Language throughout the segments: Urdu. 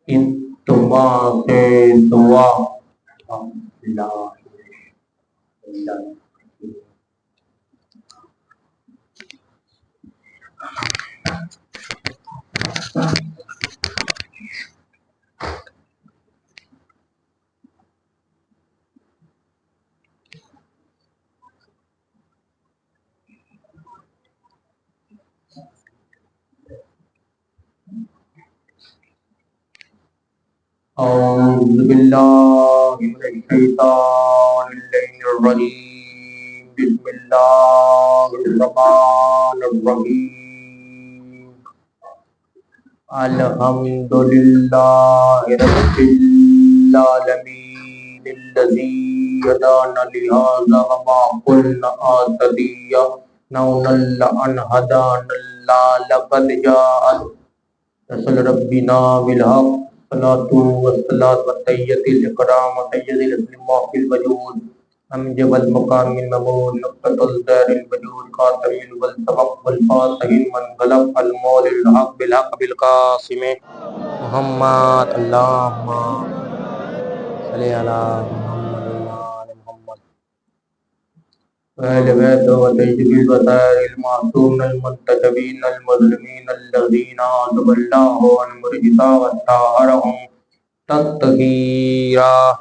اتباع سے دعا اللہ اعوذ باللہ من الشیطان اللعین الرجیم بسم اللہ الرحمن الرحیم الحمدللہ رب العالمین الذی ہدانا لہذا وما كنا نهتدی لولا ان هدانا اللہ لقد جاءت رسول ربنا بالحق صلاة والسلام وتحية الإكرام وتحية الإسلام في الوجود أمجد المقام الممون نقطة الدار الوجود خاتم والسبق والفاتح من غلب المول الحق بالحق بالقاسم محمد اللهم صل على محمد وعلى محمد وآل بيته وتجديد وسائر المعصومين المنتجبين المظلمين الذين عذب الله عنهم رجسا وطهرهم تطهيرا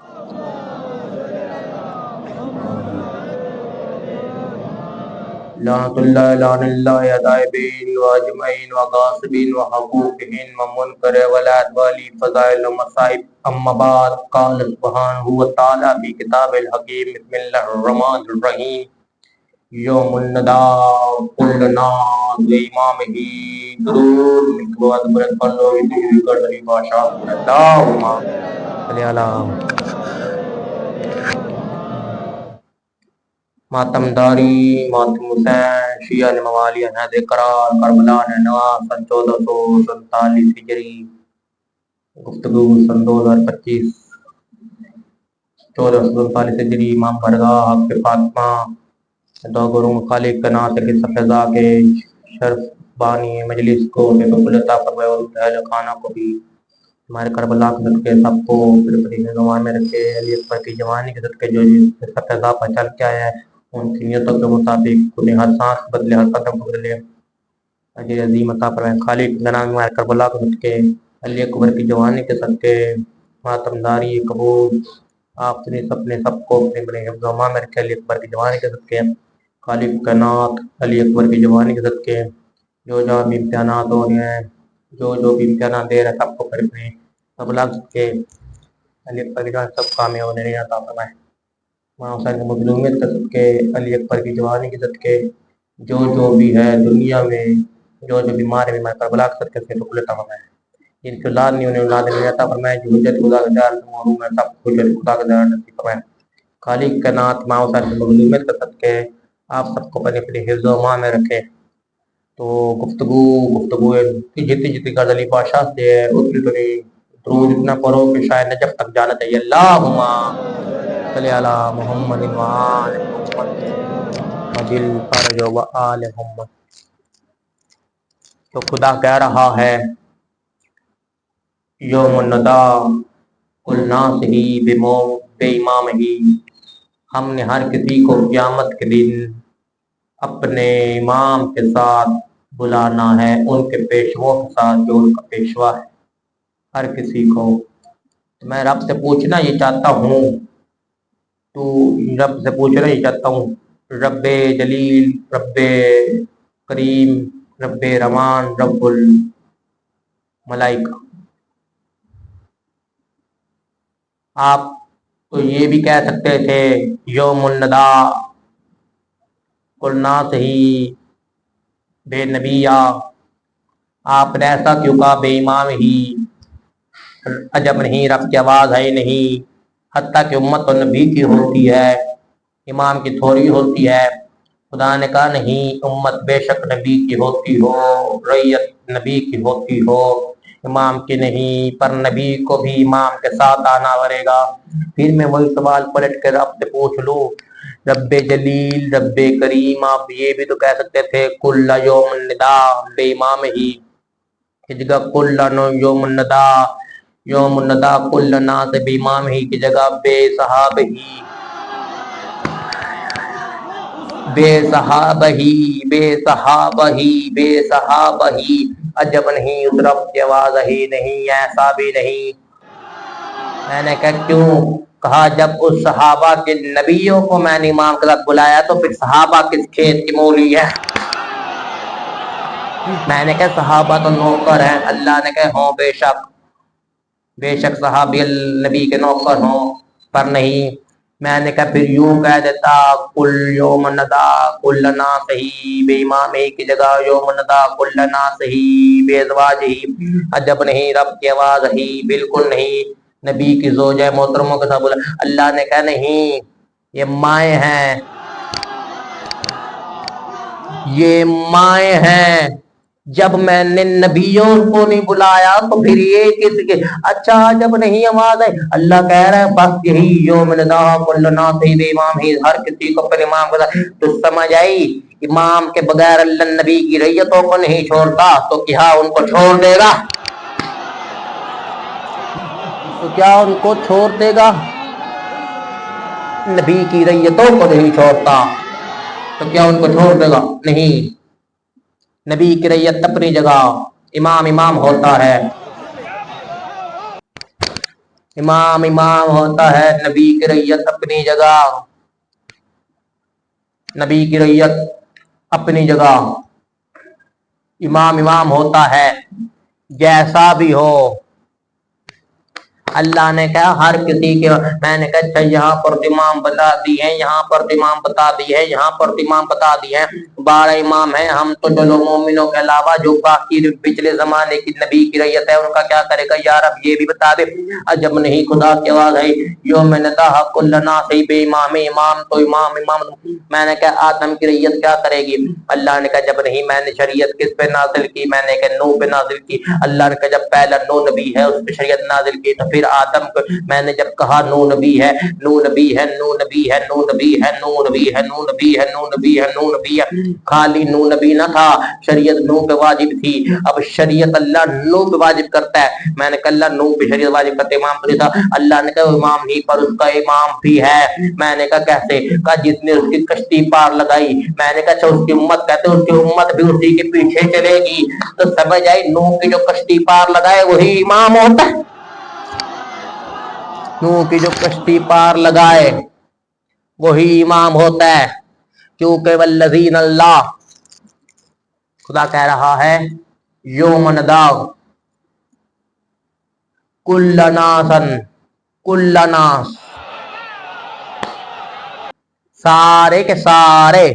لعنة الله لعن الله دائبين واجمعين وغاصبين وحقوقهن ومنكر ولاد والي فضائل ومصائب أما بعد قال سبحانه وتعالى في كتاب الحكيم بسم الله الرحمن الرحيم یوم الندا کل ناز و امام ہی درود مکبوات برد پڑھو تجوی کر دری باشا اللہم صلی اللہ ماتم داری ماتم حسین شیعہ نے موالی انہد قرار کربلا نے نواز سن 1447 ہجری گفتگو سن 2025 1447 ہجری امام برگاہ حق فاطمہ دو گروں خالق کا نام سے فضا کے شرف بانی مجلس کو عطا فرمائے اور اہل خانہ کو بھی ہمارے کربلا کے صدقے سب کو پھر پری نگواں میں رکھے علی اکبر کی جوانی کے صدقے جو جس فضا پر چل کے آیا ہے ان کی نیتوں کے مطابق انہیں ہر سانس بدلے ہر قدم کو بدلے اجر عظیم عطا فرمائے خالق کا نام ہمارے کربلا کے صدقے علی اکبر کی جوانی کے صدقے ماتم داری قبول آپ نے سب کو اپنے بڑے حفظ و امان میں رکھے علی اکبر کی جوانی کے صدقے خالق کائنات علی اکبر کی جوانی کے صدقے جو بھی امتحانات ہو رہے ہیں جو بھی امتحانات دے رہے ہیں سب کو کرنے سب لگ کے علی اکبر کی جوانی سب کامیاب ہونے نہیں عطا فرمائے ماں حسین کی مظلومیت کے صدقے علی اکبر کی جوانی کے صدقے جو بھی ہے دنیا میں جو بیمار ہے بیمار کربلا کے صدقے سے رکھ عطا فرمائے جن کی اولاد نہیں انہیں اولاد نہیں عطا فرمائے جو حجت خدا کے دار محروم ہے سب حجت خدا کے دار نصیب فرمائے خالق کائنات ماں حسین کی مظلومیت کے صدقے آپ سب کو اپنے حفظ و امان میں رکھے تو گفتگو جتنی غزلی بادشاہ سے ہے اتنی درود اتنا پڑھو کہ شاید نجف تک جانا چاہیے اللہم صلی علی محمد وآل محمد وجل فرج و آل محمد تو خدا کہہ رہا ہے یوم الندا کل ناس ہی بے امام ہی ہم نے ہر کسی کو قیامت کے دن اپنے امام کے ساتھ بلانا ہے ان کے پیشوا کے ساتھ جو ان کا پیشوا ہے ہر کسی کو تو میں رب سے پوچھنا یہ چاہتا ہوں رب جلیل رب کریم رب رحمان رب الملائکہ آپ تو یہ بھی کہہ سکتے تھے یوم الندا قلنا ہی بے نبیہ آپ نے ایسا کیوں کہا بے امام ہی عجب نہیں رب کی آواز ہے نہیں حتیٰ کہ امت تو نبی کی ہوتی ہے امام کی تھوڑی ہوتی ہے خدا نے کہا نہیں امت بے شک نبی کی ہوتی ہو ریت نبی کی ہوتی ہو امام کی نہیں پر نبی کو بھی امام کے ساتھ آنا پڑے گا پھر میں وہی سوال پلٹ کر آپ سے پوچھ لوں رب جلیل رب کریم آپ یہ بھی تو کہہ سکتے تھے کل یوم الندا بے امام ہی جگہ کل یوم الندا یوم الندا کل ناس بامام ہی کی جگہ بے صحاب ہی، بے صحاب ہی، بے صحاب ہی، بے صحاب ہی، عجب نہیں اس رب کی آواز ہی نہیں، ایسا بھی نہیں۔ میں نے کہا کیوں؟ کہا جب اس صحابہ کے نبیوں کو میں نے امام کے ساتھ بلایا تو پھر صحابہ کس کھیت کی مولی ہے؟ میں نے کہا صحابہ تو نوکر ہیں۔ اللہ نے کہا ہوں بے شک صحابی نبی کے نوکر ہوں، پر نہیں۔ میں نے کہا پھر یوں کہہ دیتا کل یوم ندا کل ناس ہی بے امام ہی کی جگہ یوم ندا کل ناس ہی بے ازواج ہی، عجب نہیں رب کی آواز ہی، بالکل نہیں۔ نبی کی زوجہ محترموں کے ساتھ بولا۔ اللہ نے کہا نہیں، یہ مائیں ہیں، یہ مائیں ہیں۔ جب میں نے نبیوں کو نہیں بلایا تو پھر یہ کس کے؟ اچھا جب نہیں آواز ہے، اللہ کہہ رہا ہے بس یہی یوم ندا کل ناس ہی بے امام ہی، ہر کسی کو اپنے امام کے ساتھ۔ تو سمجھ آئی؟ امام کے بغیر اللہ نبی کی رعیتوں کو نہیں چھوڑتا تو کیا ان کو چھوڑ دے گا؟ تو کیا ان کو چھوڑ دے گا؟ نبی کی رعیتوں کو نہیں چھوڑتا تو کیا ان کو چھوڑ دے گا؟ نہیں۔ نبی کی رعیت اپنی جگہ، امام ہوتا ہے، امام ہوتا ہے، نبی کی رعیت اپنی جگہ، نبی کی رعیت اپنی جگہ، امام ہوتا ہے جیسا بھی ہو۔ اللہ نے کہا ہر کسی کے، میں نے کہا اچھا یہاں پر امام بتا دی ہیں، یہاں پر امام بتا دی ہے، یہاں پر امام بتا دی ہیں، 12 امام ہیں۔ ہم تو چلو مومنوں کے علاوہ جو باقی پچھلے زمانے کی نبی کی رعیت ہے ان کا کیا کرے گا یا رب یہ بھی بتا دے۔ عجب نہیں خدا کی آواز ہے، یوم ندا کل ناس بے امام، امام تو امام۔ میں نے کہا آدم کی رعیت کیا کرے گی؟ اللہ نے کہا جب نہیں، میں نے شریعت کس پہ نازل کی؟ میں نے کہا نوح پہ نازل کی۔ اللہ نے کہا جب پہلا نوح نبی ہے اس پہ شریعت نازل کی تو پھر آدم کو میں نے جب کہا نوح نبی ہے، نوح نبی ہے، نوح نبی ہے، نوح نبی ہے، نوح نبی ہے، نوح نبی ہے، نوح نبی ہے، نوح نبی ہے، خالی نوح نبی نہ تھا، شریعت نوح پہ واجب تھی۔ اب شریعت اللہ نوح پہ واجب کرتا ہے۔ میں نے کہا اللہ نوح پہ شریعت واجب کرتے امام پہ تھا۔ اللہ نے کہا امام ہی پر اس کا امام بھی ہے۔ میں نے کہا کیسے؟ کہا جس نے اس کی کشتی پار لگائی۔ میں نے کہا اچھا اس کی امت کہتے اس کی امت بھی اسی کے پیچھے چلے گی۔ تو سمجھ آئی نوح کی جو کشتی پار لگائے وہی امام ہوتا ہے، نوح کی جو کشتی پار لگائے وہی امام ہوتا ہے، کیونکہ والذین اللہ خدا کہہ رہا ہے یوم ندا کل ناس، سارے کے سارے،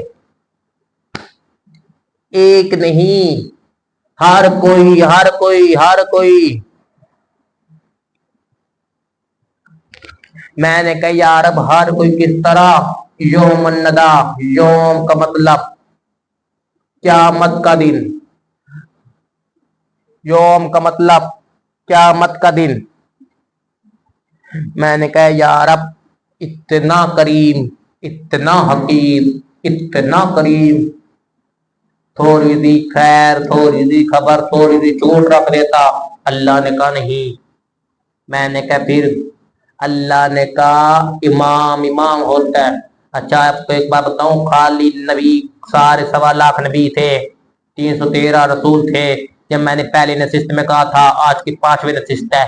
ایک نہیں، ہر کوئی ہر کوئی ہر کوئی۔ میں نے کہا یا رب ہر کوئی کس طرح؟ یوم الندا، یوم کا مطلب قیامت کا دن، یوم کا مطلب قیامت کا دن۔ میں نے کہا یا رب اتنا کریم، اتنا حکیم، اتنا کریم، تھوڑی سی خیر، تھوڑی سی خبر، تھوڑی سی چوٹ رکھ دیتا۔ اللہ نے کہا نہیں۔ میں نے کہا پھر؟ اللہ نے کہا امام ہوتا ہے۔ اچھا آپ کو ایک بات بتاؤں، خالی نبی سارے 1.25 لاکھ نبی تھے، 313 رسول تھے۔ جب میں نے پہلی نشست میں کہا تھا آج کی 5ویں نشست ہے،